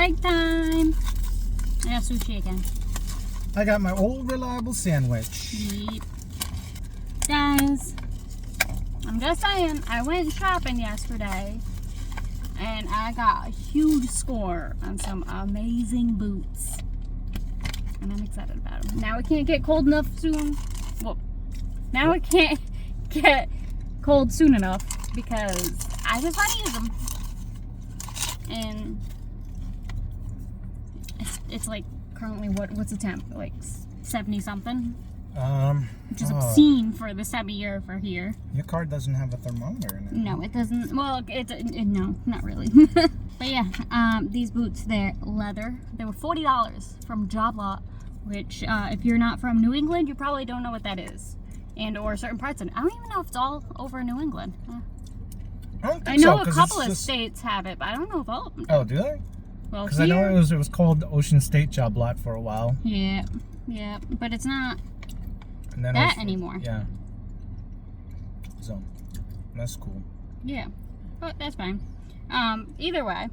Break time. I got sushi again. I got my old reliable sandwich. Yeep. Guys, I'm just saying, I went shopping yesterday and I got a huge score on some amazing boots. And I'm excited about them. Now it can't get cold enough soon. Well, now it can't get cold soon enough because I just want to use them. And it's like currently what's the temp? Like 70 something? Which is obscene for this time of year for here. Your car doesn't have a thermometer in it. No, it doesn't. Well, no, not really. But yeah, these boots, they're leather. They were $40 from Job Lot, which if you're not from New England, you probably don't know what that is. And or certain parts of it. I don't even know if it's all over New England. I know a couple of states have it, but I don't know if all of them do. Oh, do they? Well, because I know it was called Ocean State Job Lot for a while. Yeah, but it's not And then that anymore. Yeah. So, that's cool. Yeah, but that's fine. Either way,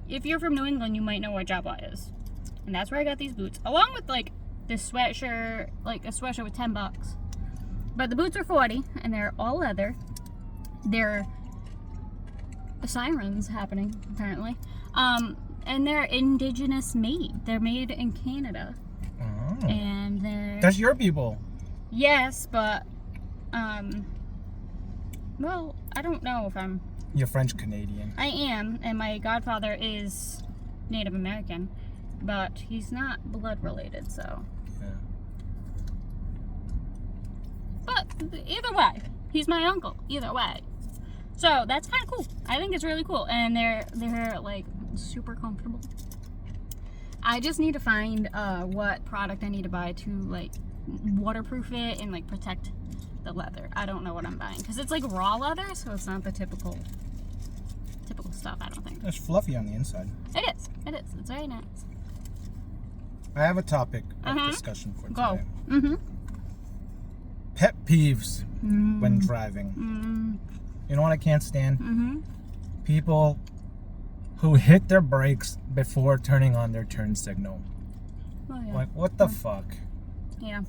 if you're from New England, you might know what Job Lot is. And that's where I got these boots. Along with, like, this sweatshirt, like a sweatshirt with $10. But the boots are $40, and they're all leather. They're sirens happening, apparently. And they're indigenous made. They're made in Canada. Oh. And they're... That's your people. Yes, but, well, I don't know if I'm... You're French Canadian. I am, and my godfather is Native American, but he's not blood related, so... Yeah. But either way, he's my uncle, either way. So that's kind of cool. I think it's really cool, and they're like super comfortable. I just need to find what product I need to buy to like waterproof it and like protect the leather. I don't know what I'm buying because it's like raw leather, so it's not the typical stuff. I don't think It's fluffy on the inside. it is. It's very nice. I have a topic of discussion for Go. today. Pet peeves when driving. You know what I can't stand? People who hit their brakes before turning on their turn signal. Oh, yeah. Like, what the fuck? Yeah,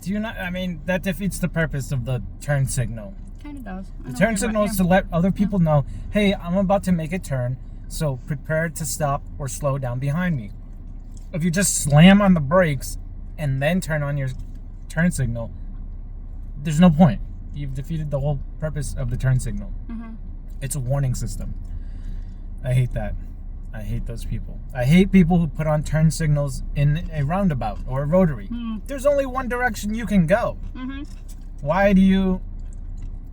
Do you not? I mean, that defeats the purpose of the turn signal. kind of does. The turn signal is to let other people know, hey, I'm about to make a turn, so prepare to stop or slow down behind me. If you just slam on the brakes and then turn on your turn signal, there's no point. You've defeated the whole purpose of the turn signal. It's a warning system. I hate that. I hate those people. I hate people who put on turn signals in a roundabout or a rotary. There's only one direction you can go. Why do you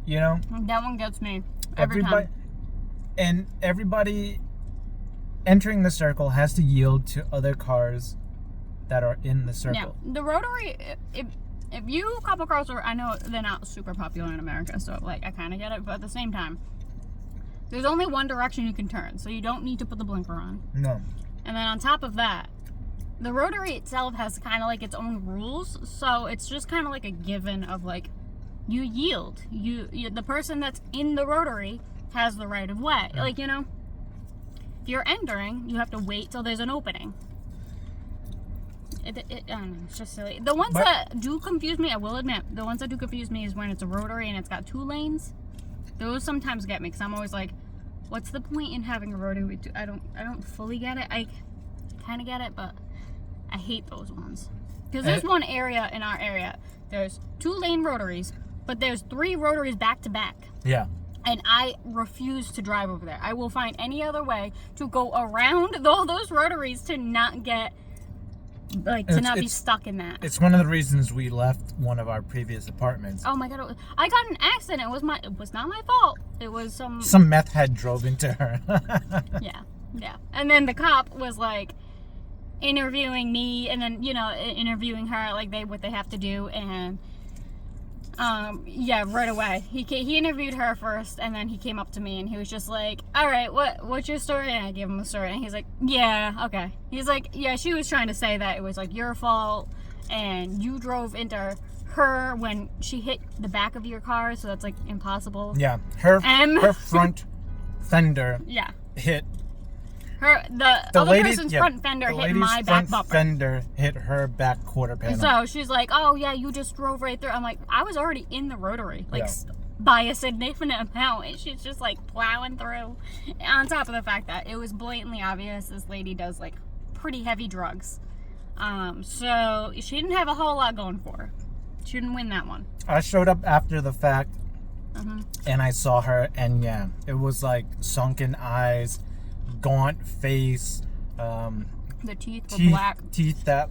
know? That one gets me every time. And everybody entering the circle has to yield to other cars that are in the circle. Yeah, the rotary, if you couple across, I know they're not super popular in America, so like I kind of get it, but at the same time, there's only one direction you can turn, so you don't need to put the blinker on. No. And then on top of that, the rotary itself has kind of like its own rules, so it's just kind of like a given of like, you yield. You the person that's in the rotary has the right of way. Yeah. Like, you know, if you're entering, you have to wait till there's an opening. I don't know, it's just silly. The ones that do confuse me, I will admit, the ones that do confuse me is when it's a rotary and it's got 2 lanes. Those sometimes get me because I'm always like, what's the point in having a rotary with 2? I don't fully get it. I kind of get it, but I hate those ones. Because there's one area in our area, there's 2-lane rotaries, but there's 3 rotaries back to back. Yeah. And I refuse to drive over there. I will find any other way to go around all those rotaries to not get... Like, to not be stuck in that. It's one of the reasons we left one of our previous apartments. Oh my god, I got an accident. It was not my fault. It was some meth head drove into her. Yeah. And then the cop was like interviewing me and then, you know, interviewing her, like what they have to do, and right away. He interviewed her first, and then he came up to me, and he was just like, all right, what's your story? And I gave him a story, and he's like, yeah, okay. He's like, yeah, she was trying to say that it was, like, your fault, and you drove into her when she hit the back of your car, so that's, like, impossible. Yeah, her front fender hit The other person's front fender hit my back bumper. Fender hit her back quarter panel. So she's like, "Oh yeah, you just drove right through." I'm like, I was already in the rotary, like by a significant amount, and she's just like plowing through. On top of the fact that it was blatantly obvious this lady does like pretty heavy drugs, so she didn't have a whole lot going for her. She didn't win that one. I showed up after the fact, and I saw her, and yeah, it was like sunken eyes, gaunt face, the teeth were black. Teeth that,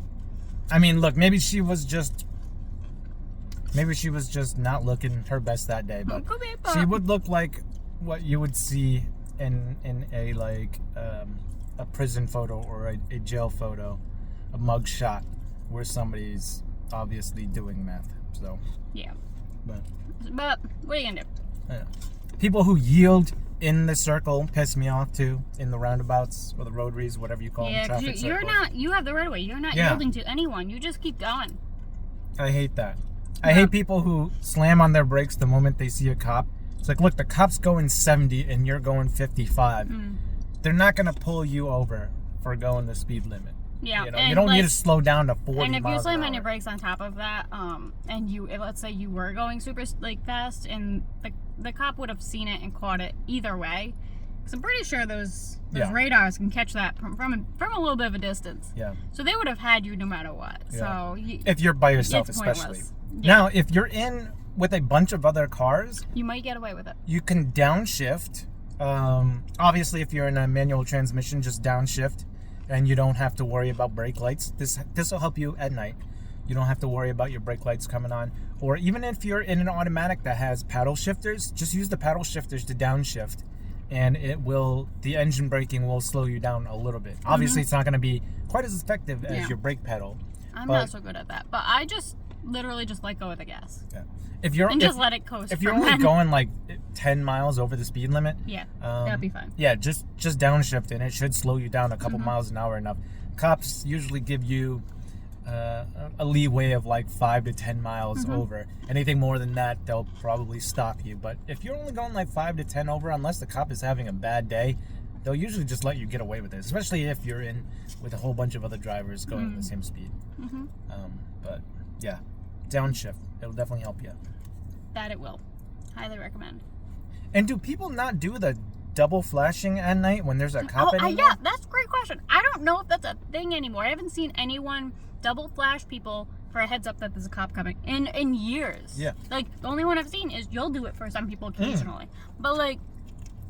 I mean, look, maybe she was just not looking her best that day, but she would look like what you would see in a like a prison photo or a jail photo, a mug shot where somebody's obviously doing meth. So yeah, but what are you gonna do? Yeah. People who yield in the circle piss me off too, in the roundabouts or the rotaries, whatever you call them, traffic circles. You have the right of way. You're not yielding to anyone. You just keep going. I hate that. I hate people who slam on their brakes the moment they see a cop. It's like, look, the cop's going 70 and you're going 55. They're not going to pull you over for going the speed limit. Yeah, you know, you don't need to slow down to 40 miles an hour. And if you slam on your brakes on top of that, and let's say you were going super like fast, and the cop would have seen it and caught it either way, because I'm pretty sure those radars can catch that from a little bit of a distance. Yeah. So they would have had you no matter what. Yeah. So if you're by yourself, especially. Yeah. Now, if you're in with a bunch of other cars, you might get away with it. You can downshift. Obviously, if you're in a manual transmission, just downshift. And you don't have to worry about brake lights. This will help you at night. You don't have to worry about your brake lights coming on. Or even if you're in an automatic that has paddle shifters, just use the paddle shifters to downshift, and the engine braking will slow you down a little bit. Obviously, it's not going to be quite as effective as your brake pedal. I'm not so good at that, but I just literally just let go of the gas. Yeah. Just let it coast. If you're only going like 10 miles over the speed limit, that'd be fine. Yeah, just downshift, and it should slow you down a couple miles an hour enough. Cops usually give you a leeway of like 5 to 10 miles over. Anything more than that, they'll probably stop you. But if you're only going like 5 to 10 over, unless the cop is having a bad day, they'll usually just let you get away with it, especially if you're in with a whole bunch of other drivers going the same speed. But yeah, downshift. It'll definitely help you. That it will. Highly recommend. And do people not do the double flashing at night when there's a cop anymore? Yeah, that's a great question. I don't know if that's a thing anymore. I haven't seen anyone double flash people for a heads up that there's a cop coming in years. Yeah. Like, the only one I've seen is you'll do it for some people occasionally. But like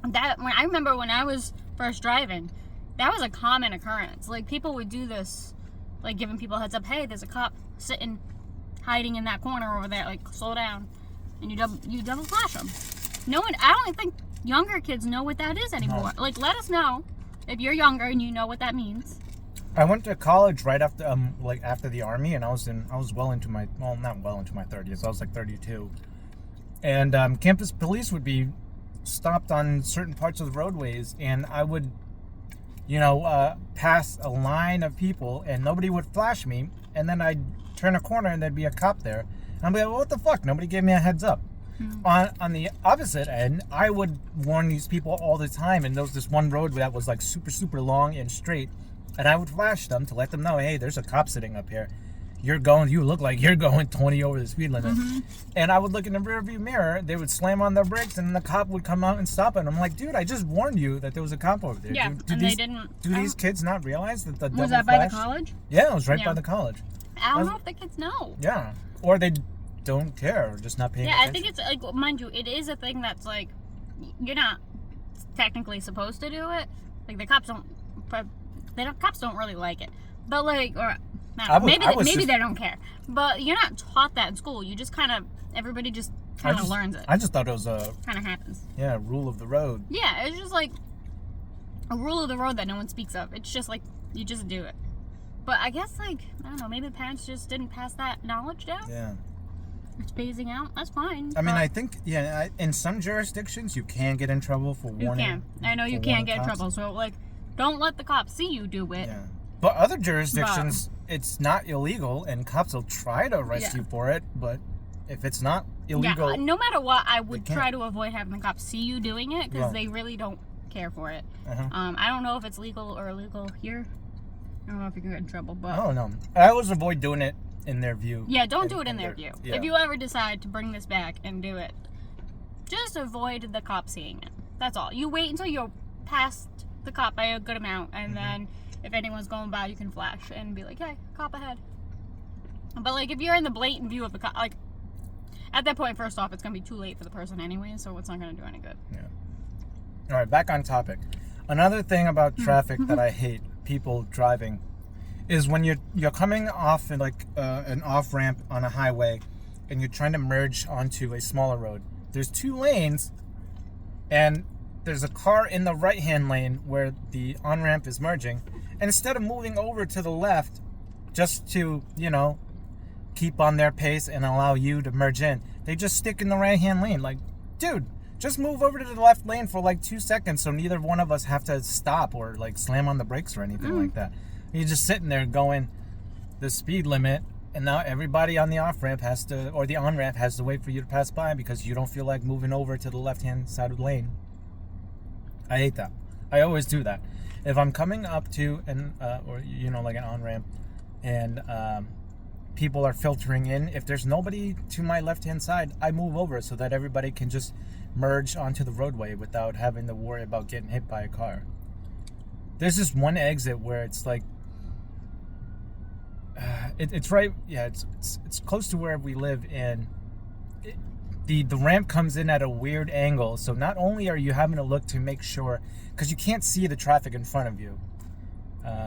that, I remember when I was first driving, that was a common occurrence. Like, people would do this, like giving people a heads up, hey, there's a cop sitting hiding in that corner over there, like, slow down. And you double flash them. No one, I don't think younger kids know what that is anymore. No. Like, let us know if you're younger and you know what that means. I went to college right after after the army, and I was well into my, well, not well into my 30s. I was like 32. And campus police would be stopped on certain parts of the roadways, and I would, pass a line of people, and nobody would flash me, and then I'd turn a corner, and there'd be a cop there. I'm like, well, what the fuck? Nobody gave me a heads up. On the opposite end, I would warn these people all the time, and there was this one road that was like super, super long and straight, and I would flash them to let them know, hey, there's a cop sitting up here. You look like you're going 20 over the speed limit. And I would look in the rearview mirror, they would slam on their brakes, and the cop would come out and stop it. And I'm like, dude, I just warned you that there was a cop over there. Yeah, they didn't. Do these kids not realize that the double was that flash? By the college? Yeah, it was right by the college. I don't know if the kids know. Yeah, or they don't care, or just not paying attention. Yeah, I think it's like, mind you, it is a thing that's like, you're not technically supposed to do it. Like, the cops don't really like it. But like, or maybe they don't care. But you're not taught that in school. You just everybody just kind of learns it. I just thought it was a kind of happens. Yeah, rule of the road. Yeah, it's just like a rule of the road that no one speaks of. It's just like you just do it. But I guess, like, I don't know, maybe the parents just didn't pass that knowledge down. Yeah. It's phasing out. That's fine. I mean, I think, in some jurisdictions, you can get in trouble for warning. You can. I know you can get in trouble. So, like, don't let the cops see you do it. Yeah. But other jurisdictions, it's not illegal, and cops will try to arrest you for it. But if it's not illegal... Yeah, no matter what, I would try to avoid having the cops see you doing it, because they really don't care for it. Uh-huh. I don't know if it's legal or illegal here. I don't know if you can get in trouble, but I don't know. I always avoid doing it in their view. yeah, don't do it in their view. Yeah. If you ever decide to bring this back and do it, just avoid the cop seeing it. That's all. You wait until you're past the cop by a good amount, and then if anyone's going by, you can flash and be like, hey, cop ahead. But like if you're in the blatant view of the cop, like at that point, first off, it's gonna be too late for the person anyway, so it's not gonna do any good. Yeah. All right, back on topic. Another thing about traffic that I hate people driving is when you're coming off in like an off ramp on a highway, and you're trying to merge onto a smaller road. There's 2 lanes, and there's a car in the right-hand lane where the on-ramp is merging, and instead of moving over to the left just to, keep on their pace and allow you to merge in, they just stick in the right-hand lane. Like, dude, just move over to the left lane for like 2 seconds so neither one of us have to stop or like slam on the brakes or anything like that. You're just sitting there going the speed limit, and now everybody on the off-ramp has to, or the on-ramp has to wait for you to pass by because you don't feel like moving over to the left-hand side of the lane. I hate that. I always do that. If I'm coming up to like an on-ramp, and people are filtering in, if there's nobody to my left-hand side, I move over so that everybody can just merge onto the roadway without having to worry about getting hit by a car. There's this one exit where it's like, it's right, yeah, it's close to where we live, and the ramp comes in at a weird angle, so not only are you having to look to make sure, because you can't see the traffic in front of you,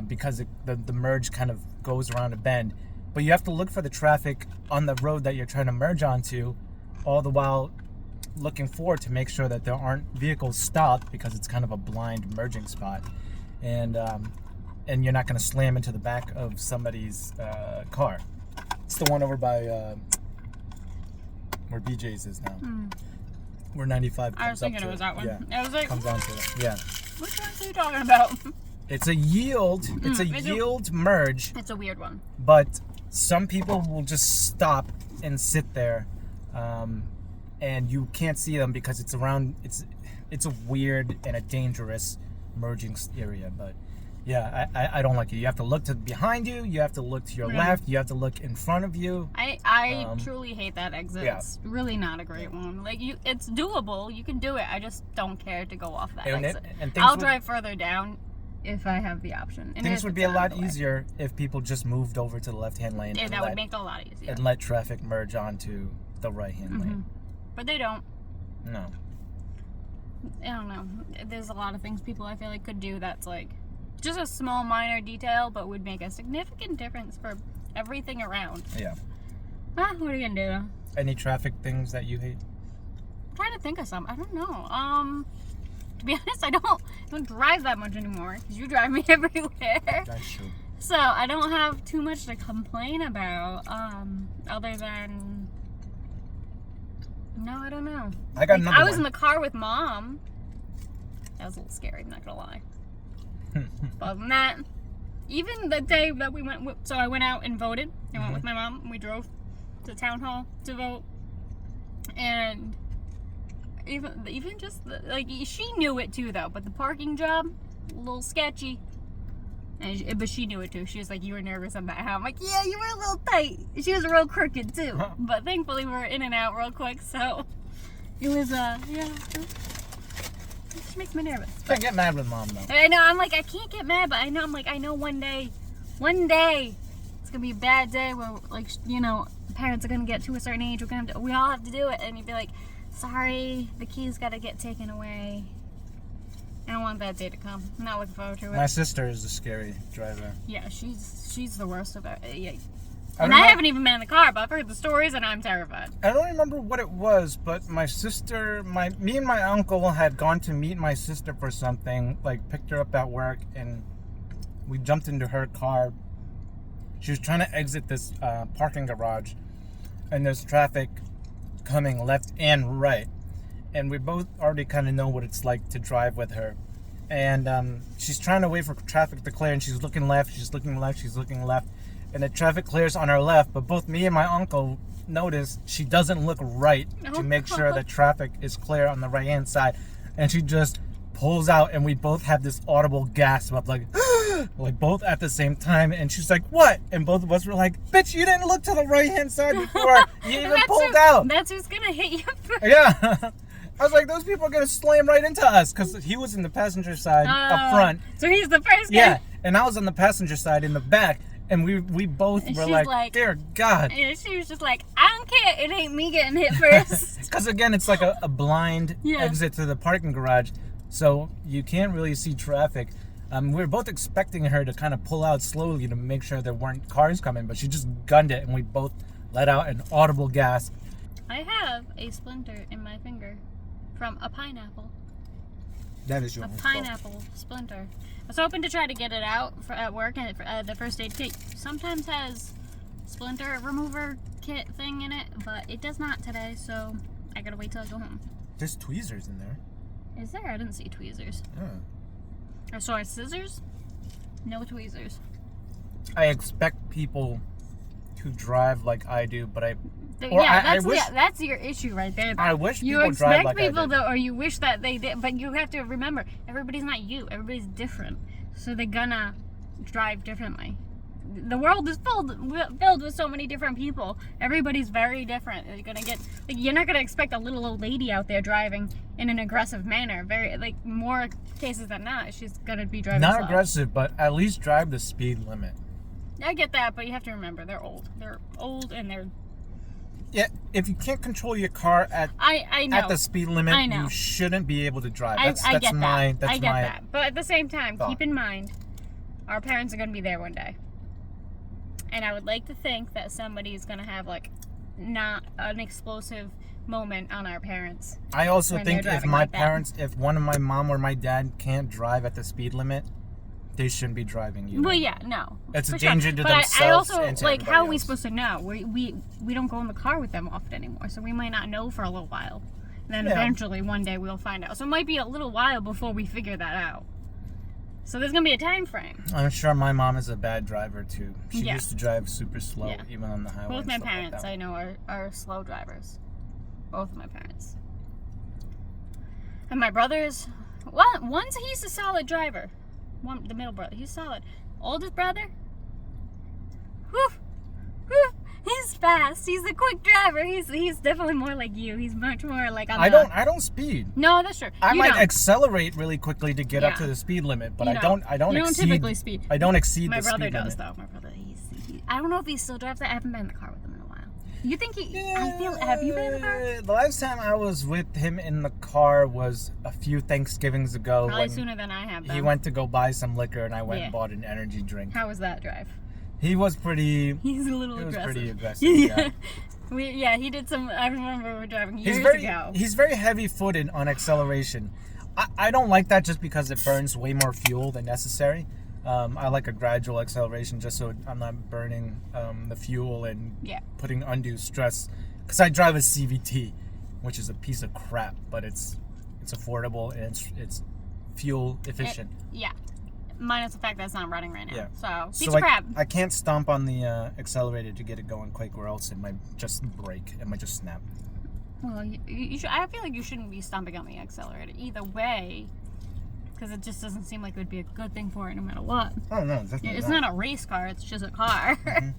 because the merge kind of goes around a bend, but you have to look for the traffic on the road that you're trying to merge onto, all the while looking forward to make sure that there aren't vehicles stopped, because it's kind of a blind merging spot, and you're not going to slam into the back of somebody's car. It's the one over by where BJ's is now. Where 95 comes I was thinking up to it was that one. Yeah, I was like, comes onto it. Yeah. which one are you talking about? It's a yield. It's a yield merge. It's a weird one. But some people will just stop and sit there, and you can't see them because it's around. It's a weird and a dangerous merging area. But yeah, I don't like it. You have to look to behind you. You have to look to your left. You have to look in front of you. I truly hate that exit. Yeah. It's really not a great one. Like it's doable. You can do it. I just don't care to go off that exit. I'll drive further down if I have the option. And things would be a lot easier if people just moved over to the left-hand lane. Yeah, that would make it a lot easier. And let traffic merge onto the right-hand lane. But they don't. No. I don't know. There's a lot of things people I feel like could do that's like just a small minor detail, but would make a significant difference for everything around. Yeah. What are you gonna do? Any traffic things that you hate? I'm trying to think of some. I don't know. To be honest, I don't drive that much anymore because you drive me everywhere. That's true. So I don't have too much to complain about. Other than no, I don't know. I got another I was one. in the car with Mom. That was a little scary. I'm not gonna lie. But other than that, even the day that we went, so I went out and voted. I went with my mom, and we drove to town hall to vote. And even just like she knew it too, though. But the parking job, a little sketchy. But she knew it too. She was like, "You were nervous on that." I'm like, "Yeah, you were a little tight." She was real crooked too. But thankfully, we were in and out real quick, so it was yeah. She makes me nervous. Can't get mad with Mom though. I know. I'm like, I can't get mad, but I know. I'm like, I know one day, it's gonna be a bad day where, like, parents are gonna get to a certain age. We all have to do it, and you'd be like, sorry, the keys gotta get taken away. I don't want that day to come. I'm not looking forward to it. My sister is a scary driver. Yeah, she's the worst of it. Yeah. And I haven't even been in the car, but I've heard the stories, and I'm terrified. I don't remember what it was, but my sister, me and my uncle had gone to meet my sister for something, like picked her up at work, and we jumped into her car. She was trying to exit this parking garage, and there's traffic coming left and right. And we both already kind of know what it's like to drive with her. And she's trying to wait for traffic to clear, and she's looking left, she's looking left, she's looking left. And the traffic clears on her left, but both me and my uncle notice she doesn't look right to make sure that traffic is clear on the right-hand side. And she just pulls out, and we both have this audible gasp of like, like both at the same time. And she's like, "What?" And both of us were like, "Bitch, you didn't look to the right-hand side before you even pulled out." That's who's gonna hit you first. Yeah. I was like, those people are gonna slam right into us because he was in the passenger side up front. So he's the first guy. Yeah, and I was on the passenger side in the back, and we both And were she's like, "Dear God." And she was just like, "I don't care. It ain't me getting hit first." Because again, it's like a blind exit to the parking garage, so you can't really see traffic. We were both expecting her to kind of pull out slowly to make sure there weren't cars coming, but she just gunned it, and we both let out an audible gasp. I have a splinter in my finger from a pineapple. That is your A pineapple splinter. I was hoping to try to get it out at work, and the first aid kit sometimes has splinter remover kit thing in it, but it does not today, so I gotta wait till I go home. There's tweezers in there. Is there? I didn't see tweezers. I saw scissors. No tweezers. I expect people to drive like I do, but I That's your issue right there. I wish you people drive like expect people I did. or you wish that they did, but you have to remember, everybody's not you. Everybody's different, so they're gonna drive differently. The world is filled with so many different people. Everybody's very different. You're not gonna expect a little old lady out there driving in an aggressive manner. More cases than not, she's gonna be driving Not slow. aggressive, but at least drive the speed limit. I get that, but you have to remember, they're old. They're old and they're... Yeah, if you can't control your car at the speed limit, you shouldn't be able to drive. I get That's that. But at the same time, thought. keep in mind, our parents are going to be there one day. And I would like to think that somebody's going to have, not an explosive moment on our parents. I also think if my like that. parents, if one of my mom or my dad can't drive at the speed limit, they shouldn't be driving you. Well, yeah, no. It's a for danger sure. to but themselves I also, and to how are we everybody supposed to know? We don't go in the car with them often anymore, so we might not know for a little while. And then eventually, one day, we'll find out. So it might be a little while before we figure that out. So there's going to be a time frame. I'm sure my mom is a bad driver, too. She Yeah. used to drive super slow, Yeah. even on the highway. Both and my stuff like parents, that. I know, are slow drivers. Both of my parents. And my brothers, one's he's a solid driver. The middle brother, he's solid. Oldest brother, whew, he's fast. He's a quick driver. He's definitely more like you. He's much more like I don't speed. No, that's true. I You might don't. accelerate really quickly to get up Yeah. to the speed limit, but You I don't You don't exceed. typically speed. I don't exceed My the speed brother does, limit. though. My brother, I don't know if he still drives that. I haven't been in the car with him in a while. You think have you been in the car? The last time I was with him in the car was a few Thanksgivings ago. Probably when sooner than I have. he went to go buy some liquor, and I went Yeah. and bought an energy drink. How was that drive? He was pretty. He's a little He was aggressive. pretty aggressive. Yeah. He did some. I remember we were driving years ago. He's very heavy-footed on acceleration. I don't like that just because it burns way more fuel than necessary. I like a gradual acceleration just so I'm not burning the fuel and putting undue stress. Because I drive a CVT, which is a piece of crap, but it's affordable and it's fuel efficient. Minus the fact that it's not running right now. Yeah. So, piece So of crap. I can't stomp on the accelerator to get it going quick, or else it might just break. It might just snap. Well, you should, I feel like you shouldn't be stomping on the accelerator either way, because it just doesn't seem like it would be a good thing for it no matter what. Oh no, definitely It's not a race car; it's just a car. Mm-hmm.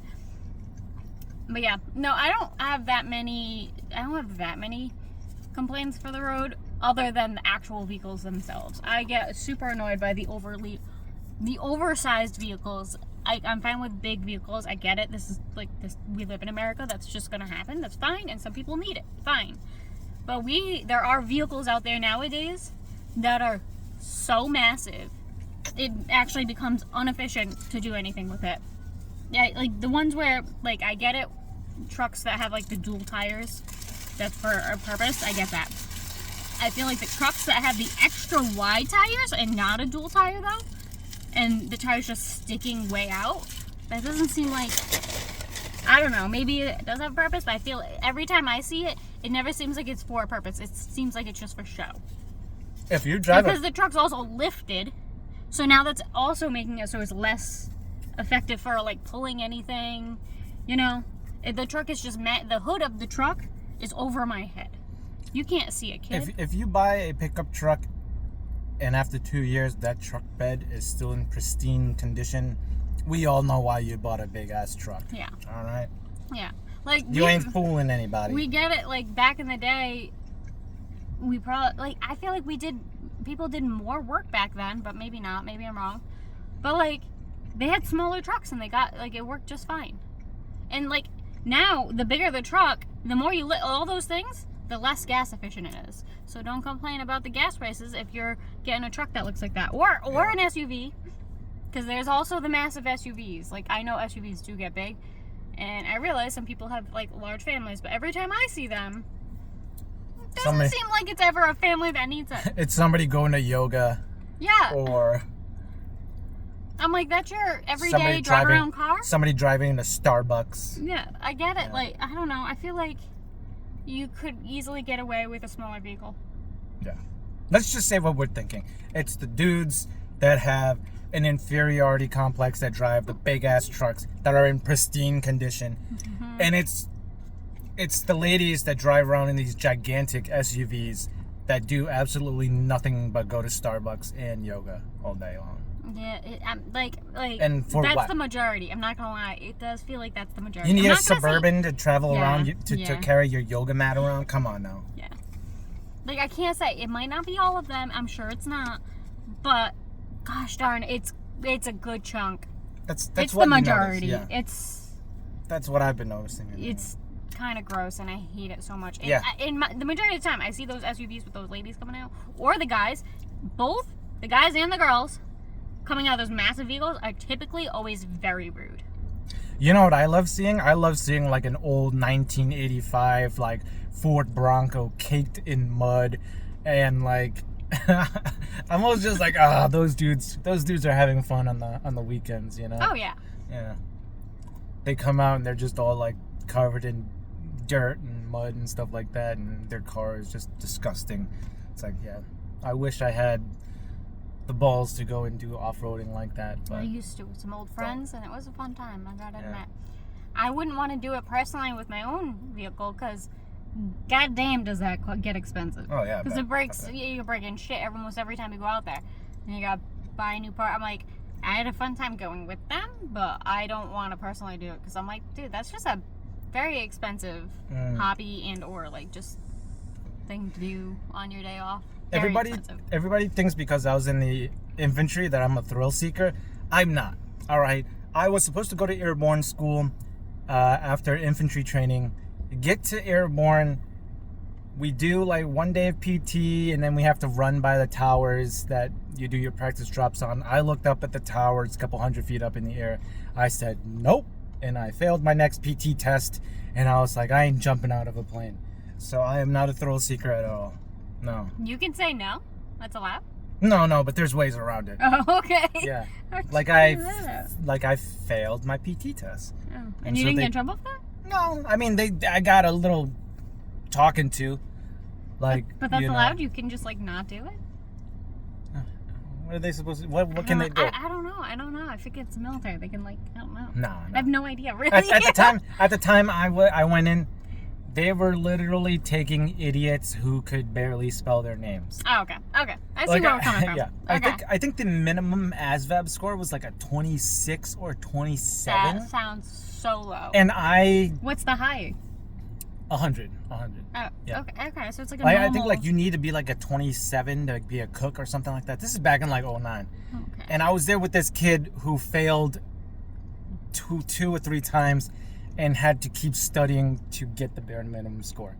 But yeah, no, I don't have that many complaints for the road, other than the actual vehicles themselves. I get super annoyed by the oversized vehicles. I'm fine with big vehicles. I get it. This is we live in America. That's just gonna happen. That's fine. And some people need it. Fine. But there are vehicles out there nowadays that are so massive, it actually becomes inefficient to do anything with it. Yeah, like the ones where, I get it, trucks that have the dual tires, that's for a purpose. I get that. I feel like the trucks that have the extra wide tires and not a dual tire though, and the tire's just sticking way out, that doesn't seem like, I don't know, maybe it does have a purpose, but I feel every time I see it, it never seems like it's for a purpose. It seems like it's just for show. If you drive because the truck's also lifted, so now that's also making it so it's less effective for pulling anything. The truck is just the hood of the truck is over my head. You can't see a kid. If you buy a pickup truck and after 2 years that truck bed is still in pristine condition, we all know why you bought a big ass truck. Yeah. All right. Yeah. Like You ain't fooling anybody. We get it. Like back in the day, we probably like. I feel like people did more work back then, but maybe not. Maybe I'm wrong. But like, they had smaller trucks and they got like it worked just fine. And like now, the bigger the truck, the more you lit all those things, the less gas efficient it is. So don't complain about the gas prices if you're getting a truck that looks like that, or an SUV, because there's also the massive SUVs. Like I know SUVs do get big, and I realize some people have like large families, but every time I see them, it doesn't seem like it's ever a family that needs it. It's somebody going to yoga. Yeah. Or I'm like, that's your everyday drive around car? Somebody driving to Starbucks. Yeah, I get it. Yeah. Like, I don't know. I feel like you could easily get away with a smaller vehicle. Yeah. Let's just say what we're thinking. It's the dudes that have an inferiority complex that drive the big ass trucks that are in pristine condition. Mm-hmm. And it's the ladies that drive around in these gigantic SUVs that do absolutely nothing but go to Starbucks and yoga all day long. Yeah, like, and for that's what? The majority. I'm not gonna lie, it does feel like that's the majority. You need a Suburban to travel around to carry your yoga mat around. Come on now. Yeah, like I can't say it might not be all of them. I'm sure it's not, but gosh darn, it's a good chunk. That's it's what the majority. Yeah. That's what I've been noticing. It's kind of gross, and I hate it so much. Yeah. The majority of the time, I see those SUVs with those ladies coming out, or the guys, both the guys and the girls. Coming out of those massive vehicles are typically always very rude. You know what I love seeing? I love seeing like an old 1985 like Ford Bronco caked in mud, and like I'm always just like, those dudes are having fun on the weekends, you know? Oh yeah. Yeah. They come out and they're just all like covered in dirt and mud and stuff like that, and their car is just disgusting. It's like, yeah, I wish I had the balls to go and do off-roading like that. But I used to with some old friends, and it was a fun time, I gotta admit. I wouldn't want to do it personally with my own vehicle, because goddamn does that get expensive. Oh yeah, because it breaks. You're breaking shit almost every time you go out there, and you gotta buy a new part. I'm like, I had a fun time going with them, but I don't want to personally do it, because I'm like, dude, that's just a very expensive hobby and or like just thing to do on your day off. Everybody thinks because I was in the infantry that I'm a thrill seeker. I'm not. All right. I was supposed to go to airborne school after infantry training. Get to airborne. We do like 1 day of PT, and then we have to run by the towers that you do your practice drops on. I looked up at the towers a couple 100 feet up in the air. I said, nope. And I failed my next PT test. And I was like, I ain't jumping out of a plane. So I am not a thrill seeker at all. No. You can say no. That's allowed. No, but there's ways around it. Oh, okay. Yeah. Like I failed my PT test. Oh. And you didn't get in trouble for that? No, I mean I got a little talking to. Like, but that's allowed. You can just like not do it. What are they supposed to? What can they do? I don't know. I think it's military. They can like I don't know. No. I have no idea. Really. At the time I went in. They were literally taking idiots who could barely spell their names. Oh, okay. I see where we're coming from. Yeah. Okay. I think the minimum ASVAB score was like a 26 or 27. That sounds so low. And what's the high? 100. Oh, yeah. Okay. So it's like a normal... I think like you need to be like a 27 to be a cook or something like that. This is back in like 09. Okay. And I was there with this kid who failed two or three times and had to keep studying to get the bare minimum score.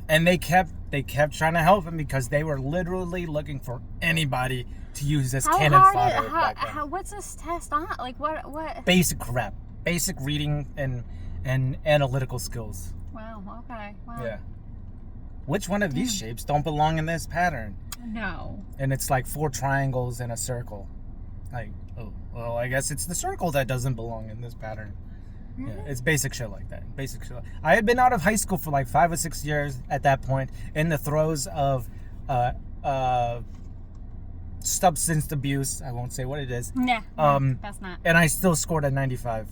And they kept trying to help him because they were literally looking for anybody to use as cannon fodder back then. What's this test on? Like what? Basic crap. Basic reading and analytical skills. Wow, okay. Wow. Yeah. Which one of these shapes don't belong in this pattern? No. And it's like 4 triangles and a circle. Like, oh, well, I guess it's the circle that doesn't belong in this pattern. Yeah, it's basic shit like that. Basic shit. I had been out of high school for like 5 or 6 years at that point, in the throes of substance abuse. I won't say what it is. Yeah, that's not. And I still scored a 95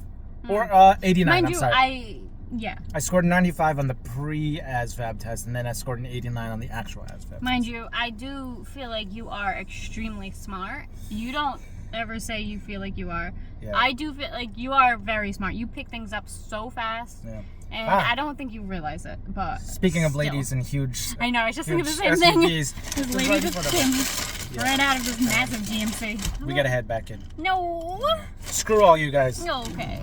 or 89. Mind I'm you, sorry. Yeah. I scored a 95 on the pre-ASVAB test, and then I scored an 89 on the actual ASVAB Mind test. you, I do feel like you are extremely smart. You don't ever say you feel like you are. Yeah. I do feel like you are very smart. You pick things up so fast. Yeah. And I don't think you realize it, but Speaking of still. ladies and huge I know, I was just thinking the huge same thing. SUVs, This we're lady ready just for the- came right out of this massive GMC. we gotta head back in. No. Screw all you guys. Okay.